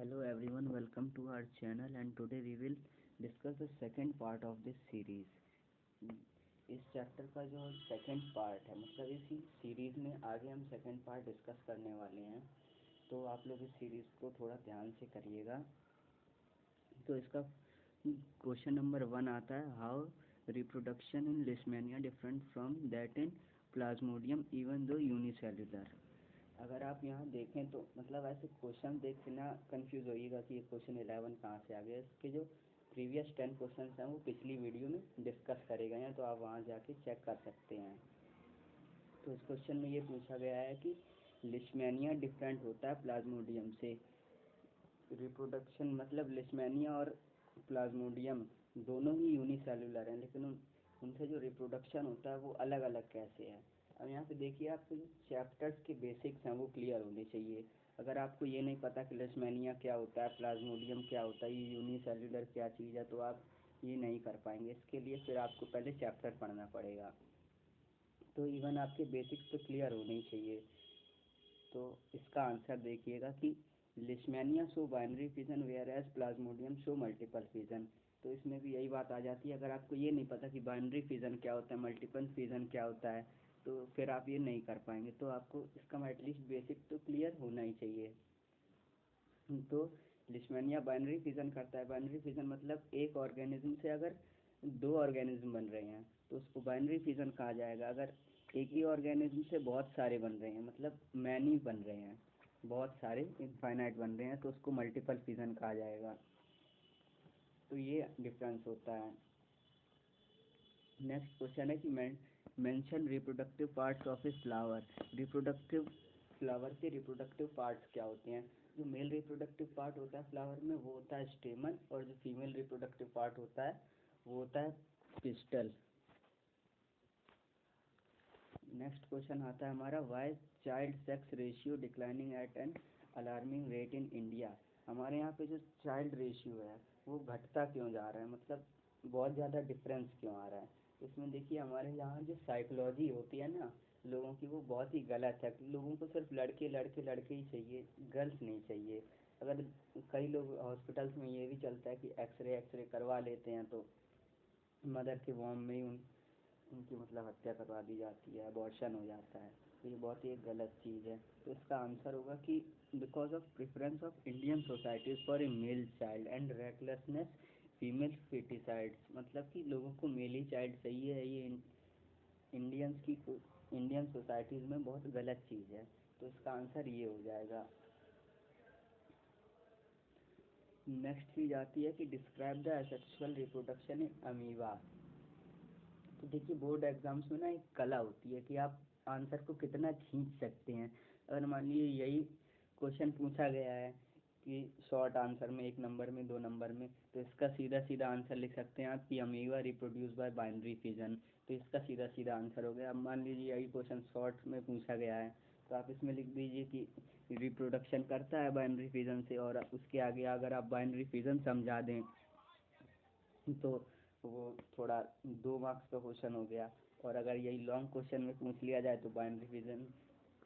Hello everyone, welcome to our channel and today we will discuss the second part of this series. इस chapter का जो second part है मतलब इसी series में आगे हम सेकंड पार्ट डिस्कस करने वाले हैं, तो आप लोग इस सीरीज़ को थोड़ा ध्यान से करिएगा। तो इसका क्वेश्चन नंबर 1 आता है, how reproduction in leishmania different from that in Plasmodium even though unicellular. अगर आप यहाँ देखें तो मतलब ऐसे क्वेश्चन देख के ना कंफ्यूज होइएगा कि ये क्वेश्चन 11 कहाँ से आ गया। इसके जो प्रीवियस 10 क्वेश्चन हैं वो पिछली वीडियो में डिस्कस करे गए हैं, तो आप वहाँ जाके चेक कर सकते हैं। तो इस क्वेश्चन में ये पूछा गया है कि लिस्मेनिया डिफरेंट होता है प्लाज्मोडियम से। रिप्रोडक्शन मतलब लिस्मेनिया और प्लाज्मोडियम दोनों ही यूनिसेलुलर हैं, लेकिन उनसे जो रिप्रोडक्शन होता है वो अलग अलग कैसे है। अब यहाँ पे देखिए, आपको जो चैप्टर्स के बेसिक्स हैं वो क्लियर होने चाहिए। अगर आपको ये नहीं पता कि लिस्मेनिया क्या होता है, प्लाज्मोडियम क्या होता है, ये यूनिसेलुलर क्या चीज़ है, तो आप ये नहीं कर पाएंगे। इसके लिए फिर आपको पहले चैप्टर पढ़ना पड़ेगा। तो इवन आपके बेसिक्स तो क्लियर होने ही चाहिए। तो इसका आंसर देखिएगा कि Leishmania show binary fission whereas Plasmodium show multiple fission. तो इसमें भी यही बात आ जाती है, अगर आपको ये नहीं पता कि बाइनरी फिजन क्या होता है, मल्टीपल फिजन क्या होता है, तो फिर आप ये नहीं कर पाएंगे। तो आपको इसका एटलीस्ट बेसिक तो क्लियर होना ही चाहिए। तो लिस्मेनिया बाइनरी फिजन करता है। बाइनरी फिजन मतलब एक ऑर्गेनिज्म से अगर दो ऑर्गेनिज्म बन रहे हैं तो उसको बाइनरी फिजन कहा जाएगा। अगर एक ही ऑर्गेनिज्म से बहुत सारे बन रहे हैं मतलब मैनी बन रहे हैं, बहुत सारे इनफाइनाइट बन रहे हैं, तो उसको मल्टीपल फिजन कहा जाएगा। तो ये डिफरेंस होता है। नेक्स्ट क्वेश्चन है कि mention reproductive parts of a flower. Flower के रिप्रोडक्टिव पार्ट्स क्या होते हैं। जो मेल रिप्रोडक्टिव पार्ट होता है फ्लावर में वो होता है स्टेमन, और जो फीमेल रिप्रोडक्टिव पार्ट होता है वो होता है पिस्टल। नेक्स्ट क्वेश्चन आता है हमारा, why child sex ratio declining at an alarming rate in India. हमारे यहाँ पे जो चाइल्ड रेशियो है वो घटता क्यों जा रहा है, मतलब बहुत ज़्यादा डिफरेंस क्यों आ रहा है। इसमें देखिए, हमारे यहाँ जो साइकोलॉजी होती है ना लोगों की, वो बहुत ही गलत है। लोगों को सिर्फ लड़के लड़के लड़के ही चाहिए, गर्ल्स नहीं चाहिए। अगर कई लोग हॉस्पिटल्स में ये भी चलता है कि एक्सरे करवा लेते हैं तो मदर के वॉम में ही उनकी मतलब हत्या करवा दी जाती है, अबॉर्शन हो जाता है। तो ये बहुत ही एक गलत चीज़ है। तो इसका आंसर होगा कि because of preference of Indian societies for a male child and recklessness female foeticides. मतलब कि लोगों को मेल ही चाइल्ड चाहिए है, ये इंडियन सोसाइटीज़ में बहुत गलत चीज़ है। तो इसका आंसर ये हो जाएगा। नेक्स्ट चीज़ आती है कि describe the asexual reproduction in amoeba. तो देखिए, बोर्ड एग्जाम्स में ना एक कला होती है कि आप आंसर को कितना खींच सकते हैं। अगर मान लीजिए यही क्वेश्चन पूछा गया है कि शॉर्ट आंसर में 1 नंबर में 2 नंबर में, तो इसका सीधा सीधा आंसर लिख सकते हैं आप कि amoeba reproduce by binary fission. तो इसका सीधा सीधा आंसर हो गया। अब मान लीजिए यही क्वेश्चन शॉर्ट में पूछा गया है, तो आप इसमें लिख दीजिए कि रिप्रोडक्शन करता है बाइनरी फिजन से, और उसके आगे अगर आप बाइनरी फिजन समझा दें तो वो थोड़ा 2 मार्क्स का क्वेश्चन हो गया। और अगर यही लॉन्ग क्वेश्चन में पूछ लिया जाए तो बाइनरी फिजन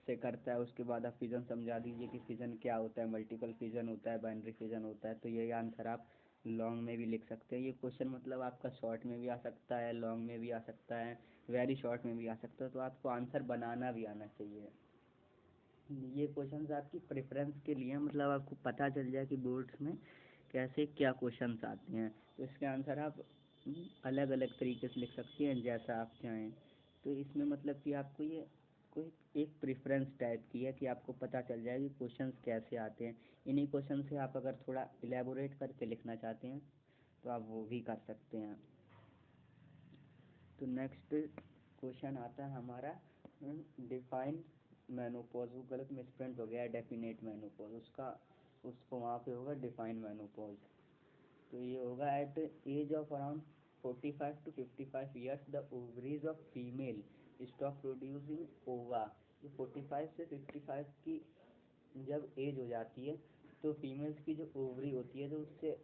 से करता है, उसके बाद आप फिजन समझा दीजिए कि फिजन क्या होता है, मल्टीपल फिजन होता है, बाइनरी फिजन होता है। तो यही आंसर आप लॉन्ग में भी लिख सकते हैं। ये क्वेश्चन मतलब आपका शॉर्ट में भी आ सकता है, लॉन्ग में भी आ सकता है, वेरी शॉर्ट में भी आ सकता है। तो आपको आंसर बनाना भी आना चाहिए। ये क्वेश्चंस आपकी प्रेफरेंस के लिए, मतलब आपको पता चल जाए कि बोर्ड्स में कैसे क्या क्वेश्चंस आते हैं। तो इसके आंसर आप अलग अलग तरीके से लिख सकते हैं जैसा आप चाहें। तो इसमें मतलब कि आपको ये कोई एक प्रेफरेंस टाइप की है कि आपको पता चल जाए कि क्वेश्चंस कैसे आते हैं। इन्हीं क्वेश्चन से आप अगर थोड़ा इलेबोरेट करके लिखना चाहते हैं तो आप वो भी कर सकते हैं। तो नेक्स्ट क्वेश्चन आता है हमारा, डिफाइन मेनोपॉज। वो गलत मिसप्रिंट हो गया है, डेफिनेट मेनोपॉज, उसको वहाँ पे होगा डिफाइन मेनोपॉज। तो ये होगा at age of around 45 to 55 years the ovaries of female stop producing ova. जो 45 से 55 की जब एज हो जाती है तो फीमेल्स की जो ओवरी होती है तो उससे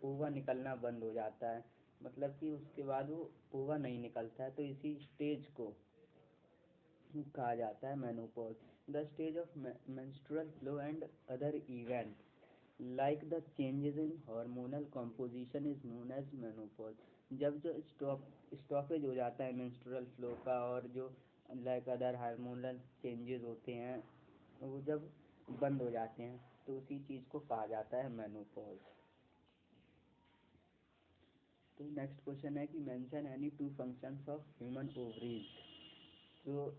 ओवा निकलना बंद हो जाता है। मतलब कि उसके बाद वो ओवा नहीं निकलता है। तो इसी स्टेज को कहा जाता है menopause. The stage of menstrual flow and other event. Like the changes in hormonal composition is known as menopause. जब जो स्टॉपेज हो जाता है मेंस्ट्रुअल फ्लो का, और जो लाइक अदर हार्मोनल चेंजेस होते हैं वो जब बंद हो जाते हैं तो उसी चीज़ को कहा जाता है मेनोपॉज। तो नेक्स्ट क्वेश्चन है कि mention any two functions of human ovaries. तो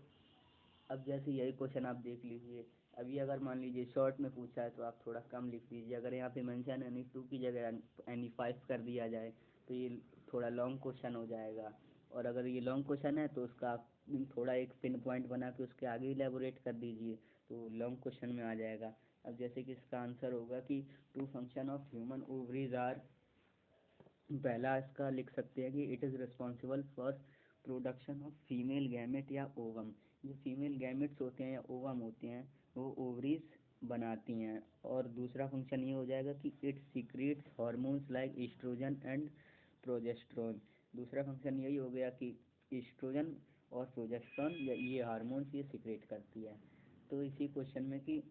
अब जैसे यही क्वेश्चन आप देख लीजिए, अभी अगर मान लीजिए शॉर्ट में पूछा है तो आप थोड़ा कम लिख दीजिए। अगर यहाँ पे मेंशन एनी टू की जगह एनी फाइव कर दिया जाए तो ये थोड़ा लॉन्ग क्वेश्चन हो जाएगा। और अगर ये लॉन्ग क्वेश्चन है तो उसका आप थोड़ा एक पिन पॉइंट बना के उसके आगे इलेबोरेट कर दीजिए तो लॉन्ग क्वेश्चन में आ जाएगा। अब जैसे कि इसका आंसर होगा कि two function of human ovaries are, पहला इसका लिख सकते हैं कि it is responsible for production of female gamete या ओवम। जो फीमेल गैमेट्स होते हैं या ओवम होते हैं वो ओवरीज बनाती हैं। और दूसरा फंक्शन ये हो जाएगा कि it secretes hormones like estrogen and progesterone. दूसरा फंक्शन यही हो गया कि ईस्ट्रोजन और प्रोजेस्टेरोन ये हार्मोन्स ये सीक्रेट करती है। तो इसी क्वेश्चन में कि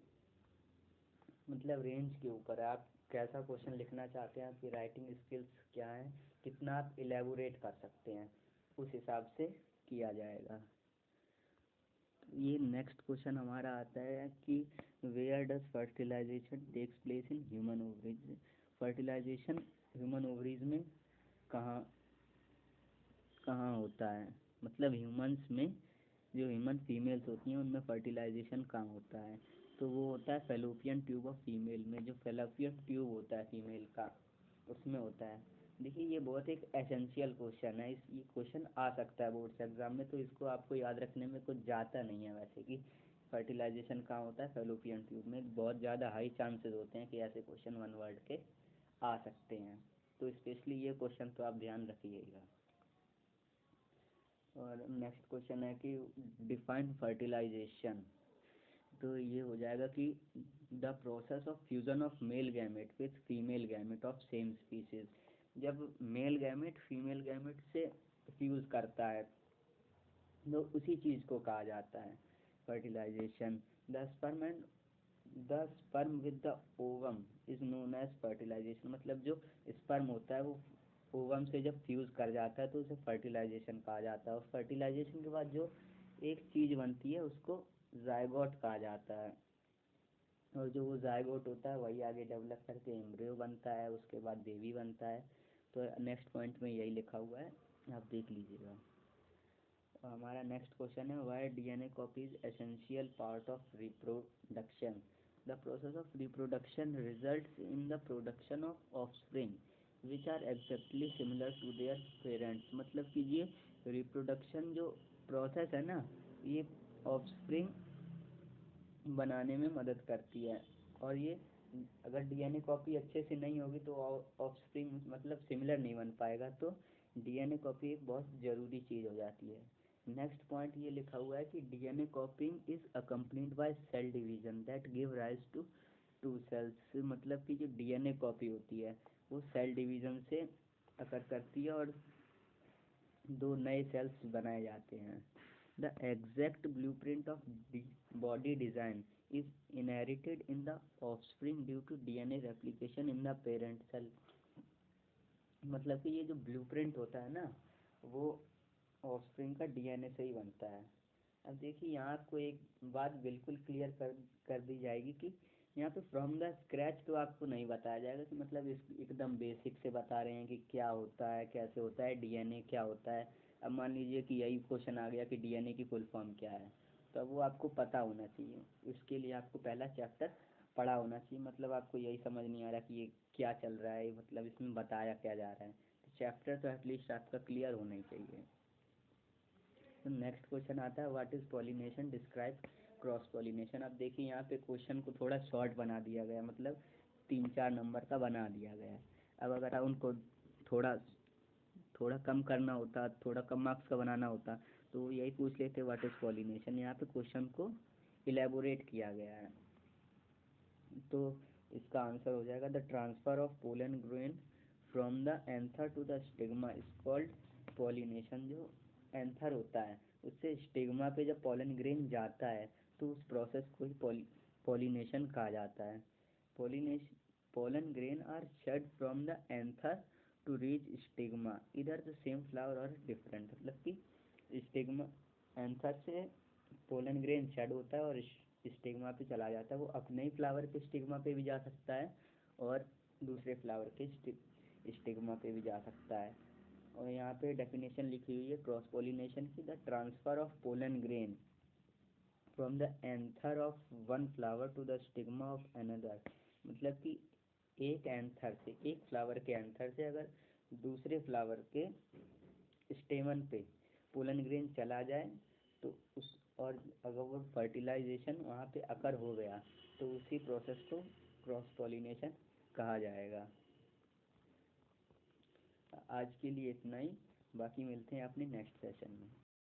मतलब रेंज के ऊपर है, आप कैसा क्वेश्चन लिखना चाहते हैं, आपकी राइटिंग स्किल्स क्या है, कितना आप इलेबोरेट कर सकते हैं, उस हिसाब से किया जाएगा। ये नेक्स्ट क्वेश्चन हमारा आता है कि where does fertilization takes place in human ovaries. Fertilization human ovaries में कहाँ कहाँ होता है, मतलब ह्यूमंस में जो ह्यूमन फीमेल्स होती हैं उनमें फर्टिलाइजेशन कहाँ होता है। तो वो होता है फेलोपियन ट्यूब ऑफ फीमेल में, जो फेलोपियन ट्यूब होता है फीमेल का उसमें होता है। देखिए ये बहुत एक एसेंशियल क्वेश्चन है, इस ये क्वेश्चन आ सकता है बोर्ड्स एग्जाम में, तो इसको आपको याद रखने में कुछ जाता नहीं है वैसे कि फर्टिलाइजेशन कहाँ होता है फेलोपियन ट्यूब में। बहुत ज़्यादा हाई चांसेस होते हैं कि ऐसे क्वेश्चन वन वर्ड के आ सकते हैं, तो स्पेशली ये क्वेश्चन तो आप ध्यान रखिएगा। और नेक्स्ट क्वेश्चन है कि डिफाइन फर्टिलाइजेशन। तो ये हो जाएगा कि the process of fusion of male gamete with female gamete of same species. जब मेल गैमेट फीमेल गैमेट से फ्यूज करता है तो उसी चीज़ को कहा जाता है fertilization. The sperm with the ovum is known as fertilization. मतलब जो स्पर्म होता है वो ओवम से जब फ्यूज कर जाता है तो उसे फर्टिलाइजेशन कहा जाता है। और फर्टिलाइजेशन के बाद जो एक चीज़ बनती है उसको जायगोट कहा जाता है। और जो वो जायगोट होता है वही आगे डेवलप करके एम्ब्रियो बनता है, उसके बाद बेबी बनता है। तो नेक्स्ट पॉइंट में यही लिखा हुआ है, आप देख लीजिएगा। हमारा नेक्स्ट क्वेश्चन है why DNA copy is essential part of reproduction. The process of reproduction results in the production of offspring which are exactly similar to their parents. मतलब कि ये रिप्रोडक्शन जो प्रोसेस है ना, ये ऑफस्प्रिंग बनाने में मदद करती है। और ये अगर डीएनए कॉपी अच्छे से नहीं होगी तो ऑफस्प्रिंग मतलब सिमिलर नहीं बन पाएगा। तो डीएनए कॉपी एक बहुत ज़रूरी चीज़ हो जाती है। नेक्स्ट पॉइंट ये लिखा हुआ है कि DNA copying is accompanied by cell division that give rise to two cells. मतलब कि जो डीएनए कॉपी होती है वो सेल डिवीजन से अकर करती है और दो नए सेल्स बनाए जाते हैं। The exact blueprint of body design is inherited in the offspring due to DNA replication in the parent cell. मतलब कि ये जो ब्लूप्रिंट होता है ना वो ऑफस्प्रिंग का डीएनए से ही बनता है। अब देखिए यहाँ आपको एक बात बिल्कुल क्लियर कर दी जाएगी कि यहाँ पे फ्रॉम द स्क्रैच तो आपको नहीं बताया जाएगा कि मतलब इस एकदम बेसिक से बता रहे हैं कि क्या होता है कैसे होता है डीएनए क्या होता है। अब मान लीजिए कि यही क्वेश्चन आ गया कि डीएनए की फुल फॉर्म क्या है, तो अब वो आपको पता होना चाहिए। इसके लिए आपको पहला चैप्टर पढ़ा होना चाहिए। मतलब आपको यही समझ नहीं आ रहा कि ये क्या चल रहा है, मतलब इसमें बताया क्या जा रहा है, तो चैप्टर तो एटलीस्ट आपका क्लियर होना ही चाहिए। तो नेक्स्ट क्वेश्चन आता है what is pollination, describe cross pollination. अब देखिए यहाँ पे क्वेश्चन को थोड़ा शॉर्ट बना दिया गया, मतलब 3-4 नंबर का बना दिया गया है। अब अगर आप उनको थोड़ा थोड़ा कम करना होता, थोड़ा कम मार्क्स का बनाना होता तो यही पूछ लेते व्हाट इज पॉलिनेशन। यहाँ पे क्वेश्चन को इलेबोरेट किया गया है। तो इसका आंसर हो जाएगा the transfer of pollen grain from the anther to the stigma is called pollination. जो एंथर होता है उससे स्टिग्मा पे जब पोलन ग्रेन जाता है तो उस प्रोसेस को ही पॉलिनेशन कहा जाता है। Pollination pollen grain are shed from the anther to reach stigma, either the same flower or different। मतलब कि स्टिग्मा, एंथर से पोलन ग्रेन शेड होता है और स्टिग्मा पे चला जाता है। वो अपने ही फ्लावर के स्टिग्मा पे भी जा सकता है और दूसरे फ्लावर के स्टिग्मा पे भी जा सकता है। और यहाँ पे डेफिनेशन लिखी हुई है क्रॉस पोलिनेशन की, the transfer of pollen grain from the anther of one flower to the stigma of another. मतलब कि एक एंथर से, एक फ्लावर के एंथर से अगर दूसरे फ्लावर के स्टेमन पे पोलन ग्रेन चला जाए तो उस, और अगर वो फर्टिलाइजेशन वहाँ पे अकर हो गया तो उसी प्रोसेस को क्रॉस पॉलिनेशन कहा जाएगा। आज के लिए इतना ही, बाकी मिलते हैं अपने नेक्स्ट सेशन में।